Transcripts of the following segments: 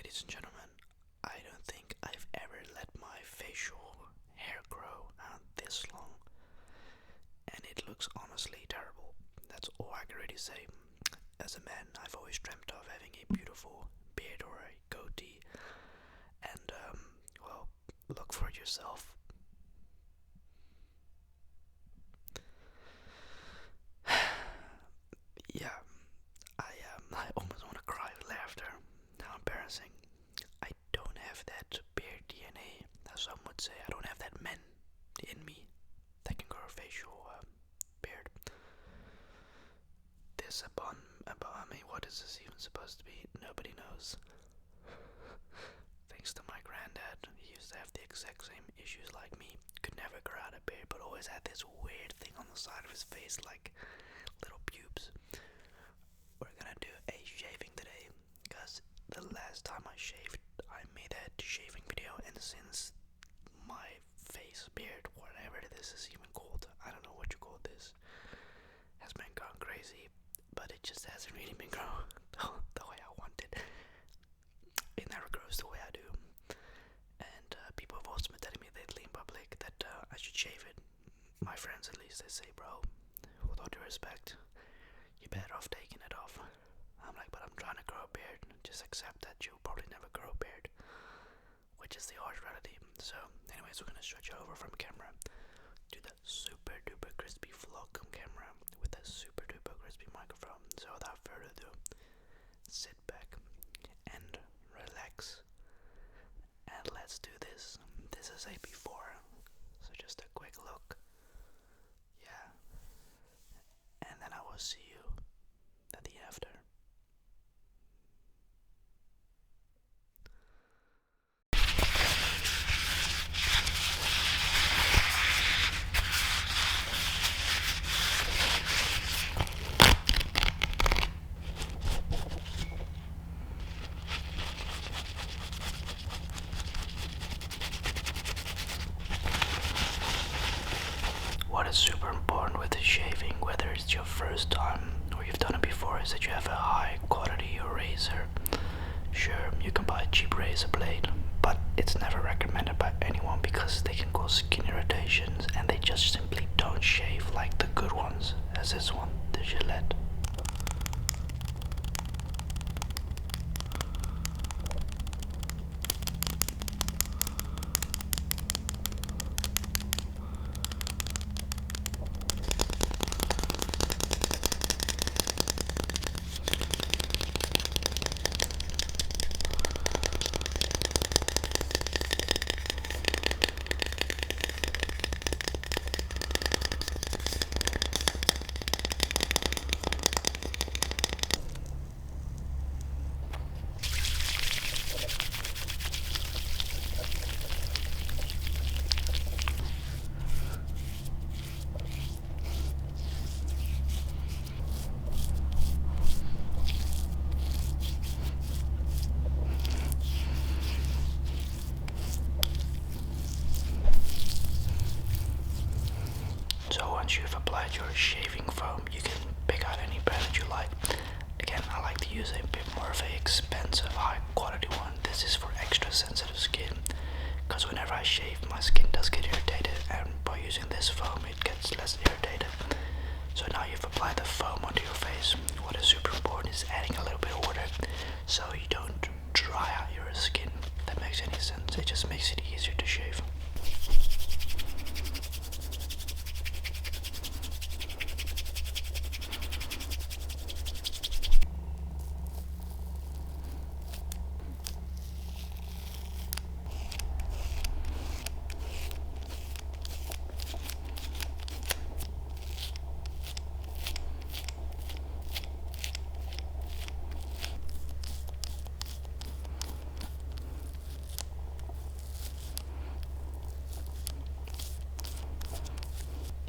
Ladies and gentlemen, I don't think I've ever let my facial hair grow out this long, and it looks honestly terrible. That's all I can really say. As a man, I've always dreamt of having a beautiful beard or a goatee, and well, look for it yourself. Yeah, I almost want to cry with laughter. How embarrassing. I don't have that beard DNA, as some would say. I don't have that man in me that can grow a facial beard. This I mean, what is this even supposed to be? Nobody knows. Thanks to my granddad, he used to have the exact same issues like me. Could never grow out a beard, but always had this weird thing on the side of his face, like little pubes. We're gonna do a shaving today, because the last time I shaved, I made a shaving video, and since my face, beard, whatever this is even called, I don't know what you call this, has been going crazy, but it just hasn't really been growing the way I wanted. It never grows the way I do, and people have also been telling me lately in public that I should shave it. My friends at least, they say, bro, with all due respect, you're better off taking it off. I'm like, but I'm trying to grow a beard. Just accept that you'll probably never grow a beard, which is the harsh reality. So anyways, we're gonna switch over from camera to the super duper crispy vlog camera with a super duper crispy microphone. So without further ado, sit back and relax, and let's do this. This is a before, so just a quick look. Yeah, and then I will see you at the after. What is super important with the shaving, whether it's your first time or you've done it before, is that you have a high quality razor. Sure, you can buy a cheap razor blade, but it's never recommended by anyone because they can cause skin irritations, and they just simply don't shave like the good ones, as this one, the Gillette. So once you've applied your shaving foam, you can pick out any brand that you like. Again, I like to use a bit more of a expensive, high quality one. This is for extra sensitive skin, because whenever I shave, my skin does get irritated, and by using this foam, it gets less irritated. So now you've applied the foam onto your face. What is super important is adding a little bit of water, so you don't dry out your skin. If that makes any sense. It just makes it easier to shave.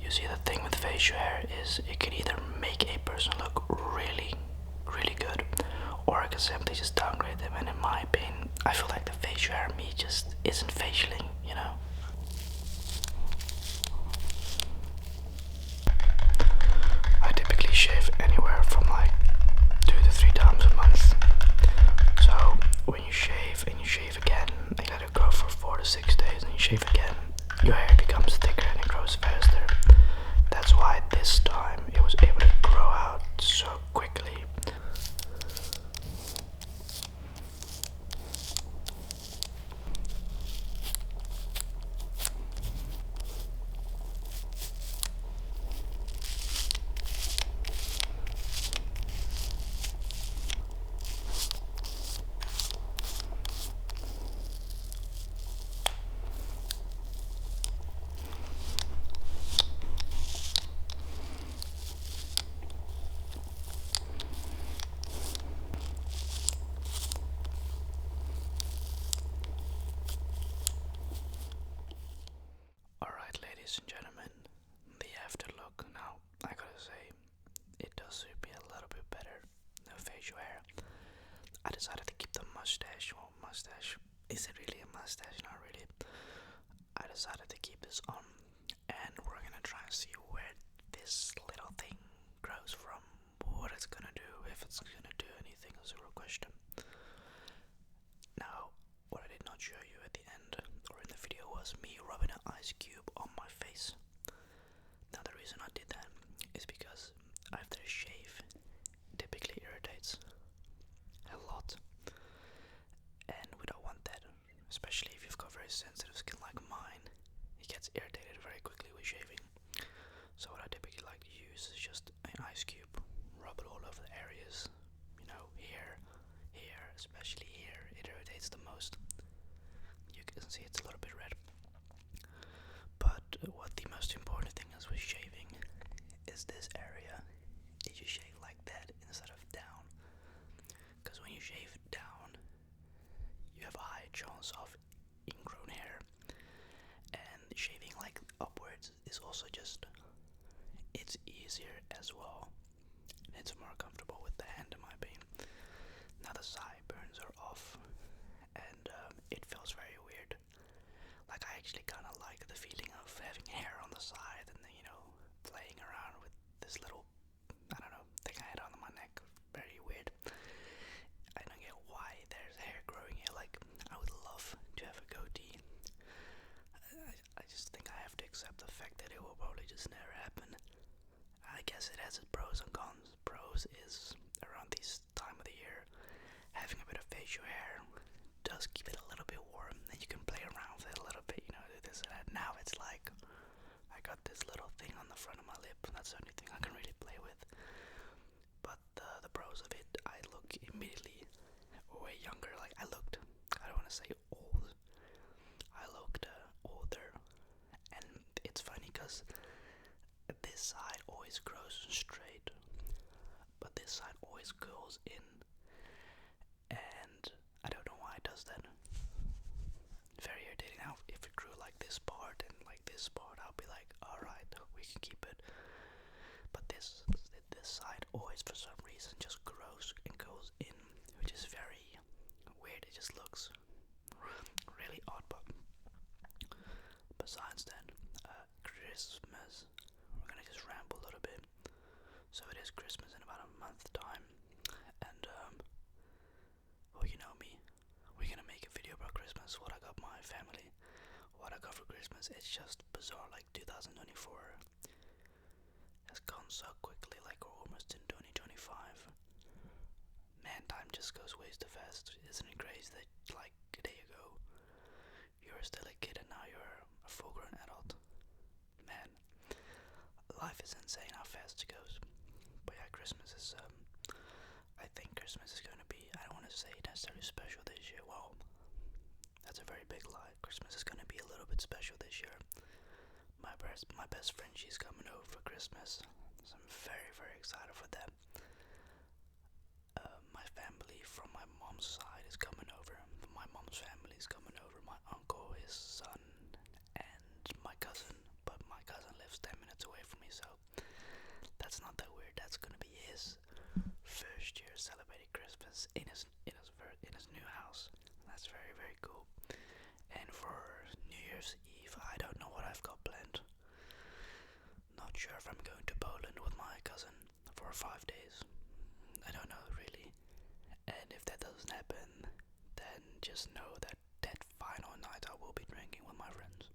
You see, the thing with facial hair is it can either make a person look really, really good, or it can simply just downgrade them. And in my opinion, I feel like the facial hair in me just isn't facialing, you know? I typically shave anywhere from like 2 to 3 times a month. So when you shave, ladies and gentlemen, the after look. Now, I gotta say, it does suit me a little bit better. No facial hair. I decided to keep the mustache. Well, mustache. Is it really a mustache? Not really. I decided to keep this on, and we're gonna try and see where this little thing grows from. What it's gonna do, if it's gonna do anything, is a real question. Now, what I did not show you at the end, or in the video, was me rubbing an ice cube on my face. Now, the reason I did that is because after a shave, it typically irritates a lot, and we don't want that, especially if you've got very sensitive skin like mine. It gets irritated very quickly with shaving. So what I typically like to use is just an ice cube, rub it all over the areas, here, especially here, it irritates the most. You can see it's a little bit red. But what the most important thing is with shaving is this area. Is you shave like that instead of down. Because when you shave down, you have a high chance of ingrown hair. And shaving like upwards is also just, it's easier as well. It's more comfortable with the hand in my opinion. Now the sideburns are off, and it feels very weird. Like I actually kind of like the feeling of having hair on the side and then, playing around with this little, I don't know, thing I had on my neck. Very weird. I don't get why there's hair growing here. Like, I would love to have a goatee. I just think I have to accept the fact that it will probably just never happen. I guess it has its pros and cons. Pros is around this time of the year, having a bit of facial hair does keep it a little bit warm, and you can play around with it a little bit, do this and that. Now it's like, I got this little thing on the front of my lip, and that's the only thing I can really play with. But the pros of it, I look immediately way younger. Like, I don't want to say old, I looked older, and it's funny because this side always grows straight, but this side always goes in, and I don't know why it does that. Very irritating. Now, if it grew like this part and like this part, I'll be like, alright, we can keep it. But this side always, for some reason, just grows and goes in, which is very weird. It just looks really odd. But besides that, Christmas, we're gonna just ramble a little bit. So it is Christmas in about a month's time, and well, you know me, we're gonna make a video about Christmas, what I got my family, what I got for Christmas. It's just bizarre. Like 2024 has gone so quickly, like we're almost in 2025. Man, time just goes way too fast. Isn't it crazy that like a day ago you were still a kid and now you're a full-grown adult? Man, life is insane how fast it goes. But yeah, Christmas is, I think Christmas is going to be, I don't want to say necessarily special this year. Well, that's a very big lie. Christmas is going to be a little bit special this year. My best friend, she's coming over for Christmas, so I'm very, very excited for that. My family from my mom's side is coming over. My mom's family is coming over. My uncle, his son, and my cousin. But my cousin lives 10 minutes away from me, so that's not that weird. That's gonna be his first year celebrating Christmas in his new house. That's very, very cool. And for New Year's Eve, I don't know what I've got planned. Not sure if I'm going to Poland with my cousin for 5 days. I don't know really. And if that doesn't happen, then just know that that final night I will be drinking with my friends.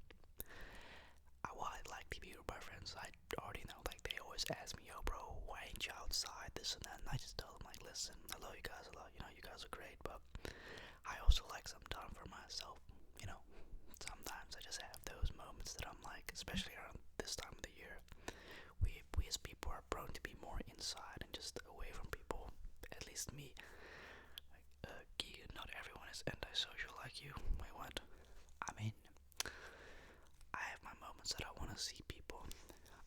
I'd like to be with my friends. I already know, like, they always ask me, yo bro, why ain't you outside, this and that, and I just tell them, like, listen, I love you guys a lot, you guys are great, but I also like some time for myself. Sometimes I just have those moments that I'm like, especially around this time of the year, we as people are prone to be more inside and just away from people, at least me. Not everyone is antisocial like you. Wait, what? I mean, I have my moments that I want to see people.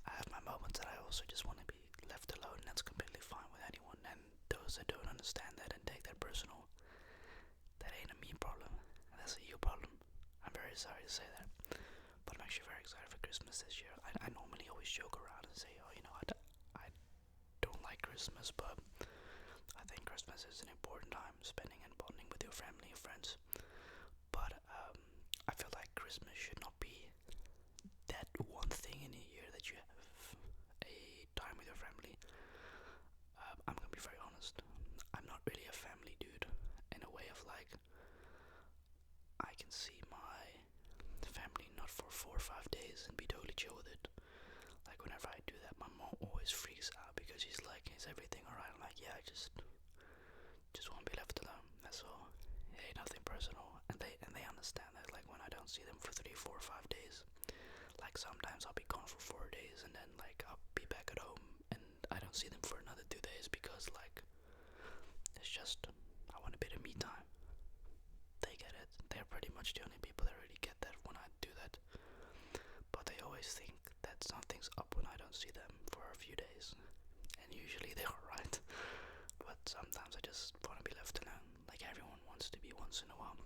I have my moments that I also just want to be left alone. That's completely fine with anyone. And those that don't understand that and take that personal, that ain't a me problem. That's a you problem. I'm very sorry to say that. But I'm actually very excited for Christmas. Christmas this year. I normally always joke around and say, oh, I don't like Christmas, but I think Christmas is an important time, spending and bonding with your family and friends. But I feel like Christmas should not be that one thing in a year that you have a time with your family. I'm gonna be very honest. I'm not really a family dude in a way of like, I can see my family not for 4 or 5 days and be totally chill with it. Like whenever I do that, my mom always freaks out because she's like, "Is everything alright?" I'm like, "Yeah, I just want to be left alone. That's all. Hey, nothing personal." And they understand that. Like when I don't see them for 3, 4, 5 days. Like sometimes I'll be gone for 4 days and then like I'll be back at home and I don't see them for another 2 days because like it's just I want a bit of me time. They get it. They're pretty much the only people that really get that when I do that. But they always think that something's up when I don't see them for a few days. And usually they're right. But sometimes I just want to be left alone. Like everyone wants to be once in a while.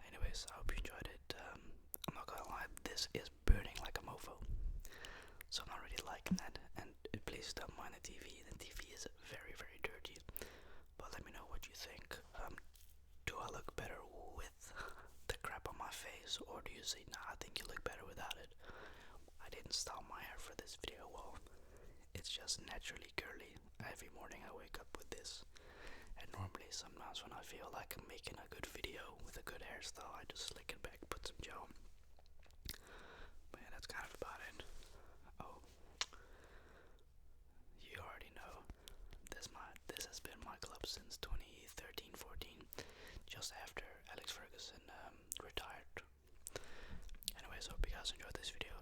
Anyways, I hope you enjoyed it. I'm not gonna lie, this is burning like a mofo. So I'm not really liking that. And please don't mind the TV. The TV is very, very dirty. But let me know what you think. Do I look better with the crap on my face, or do you say, nah, I think you look better without it? I didn't style my hair for this video. Well, it's just naturally curly. Every morning I wake up with this, and normally sometimes when I feel like I'm making a good video with a good hairstyle, I just slick it back, put some gel. But yeah, that's kind of about it. Oh, you already know. This has been my club since 2013-14, just after Alex Ferguson retired. Anyways, hope you guys enjoyed this video.